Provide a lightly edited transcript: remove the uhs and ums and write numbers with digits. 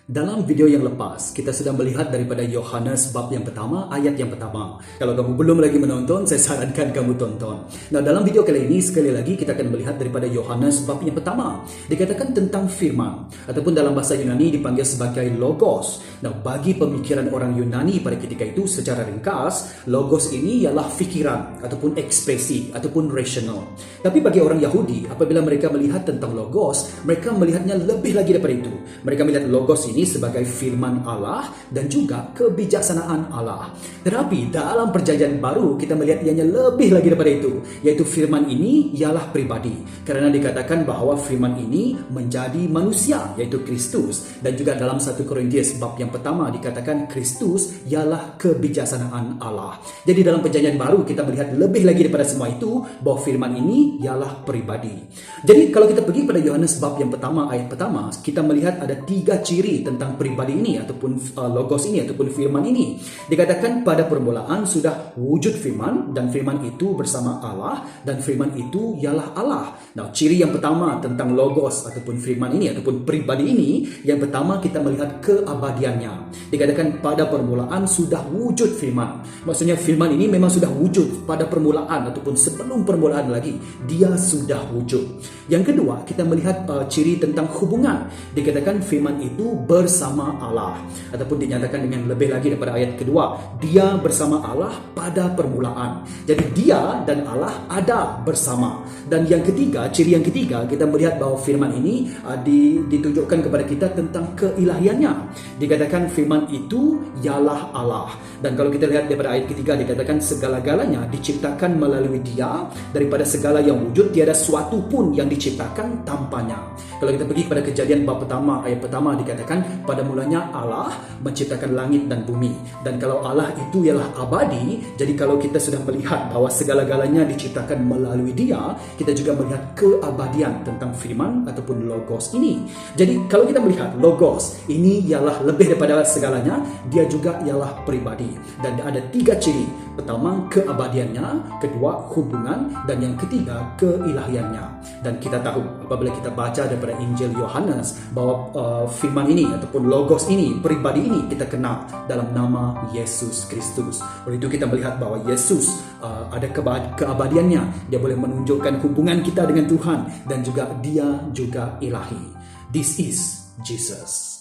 Dalam video yang lepas, kita sudah melihat daripada Yohanes bab yang pertama, ayat yang pertama. Kalau kamu belum lagi menonton, saya sarankan kamu tonton. Nah, dalam video kali ini, sekali lagi kita akan melihat daripada Yohanes bab yang pertama. Dikatakan tentang firman, ataupun dalam bahasa Yunani dipanggil sebagai logos. Nah, bagi pemikiran orang Yunani pada ketika itu, secara ringkas, logos ini ialah fikiran, ataupun ekspresi, ataupun rasional. Tapi bagi orang Yahudi, apabila mereka melihat tentang logos, mereka melihatnya lebih lagi daripada itu. Mereka melihat logos ini sebagai firman Allah dan juga kebijaksanaan Allah. Tetapi dalam perjanjian baru kita melihat ianya lebih lagi daripada itu, yaitu firman ini ialah pribadi. Kerana dikatakan bahawa firman ini menjadi manusia, yaitu Kristus. Dan juga dalam 1 Korintus bab yang pertama dikatakan Kristus ialah kebijaksanaan Allah. Jadi dalam perjanjian baru kita melihat lebih lagi daripada semua itu, bahawa firman ini ialah pribadi. Jadi kalau kita pergi pada Yohanes bab yang pertama, ayat pertama, kita melihat ada 3 ciri tentang pribadi ini ataupun logos ini ataupun firman ini. Dikatakan pada permulaan sudah wujud firman dan firman itu bersama Allah dan firman itu ialah Allah. Nah, ciri yang pertama tentang logos ataupun firman ini ataupun pribadi ini, yang pertama kita melihat keabadiannya. Dikatakan pada permulaan sudah wujud firman. Maksudnya firman ini memang sudah wujud pada permulaan ataupun sebelum permulaan lagi dia sudah wujud. Yang kedua, kita melihat ciri tentang hubungan. Dikatakan firman itu bersama Allah, ataupun dinyatakan dengan lebih lagi daripada ayat kedua, dia bersama Allah pada permulaan. Jadi dia dan Allah ada bersama. Dan yang ketiga, ciri yang ketiga, kita melihat bahawa firman ini ditunjukkan kepada kita tentang keilahiannya. Dikatakan firman itu ialah Allah. Dan kalau kita lihat daripada ayat ketiga, dikatakan segala-galanya diciptakan melalui dia, daripada segala yang wujud tiada suatu pun yang diciptakan tanpanya. Kalau kita pergi kepada Kejadian bab pertama, ayat pertama dikatakan pada mulanya Allah menciptakan langit dan bumi. Dan kalau Allah itu ialah abadi, jadi kalau kita sudah melihat bahawa segala-galanya diciptakan melalui dia, kita juga melihat keabadian tentang firman ataupun logos ini. Jadi kalau kita melihat logos ini ialah lebih daripada segalanya, dia juga ialah pribadi. Dan ada 3 ciri. Pertama, keabadiannya, kedua, hubungan, dan yang ketiga, keilahiannya. Dan kita tahu apabila kita baca daripada Injil Yohanes bahawa firman ini ataupun logos ini, pribadi ini kita kenal dalam nama Yesus Kristus. Oleh itu kita melihat bahawa Yesus ada keabadiannya. Dia boleh menunjukkan hubungan kita dengan Tuhan dan juga dia juga ilahi. This is Jesus.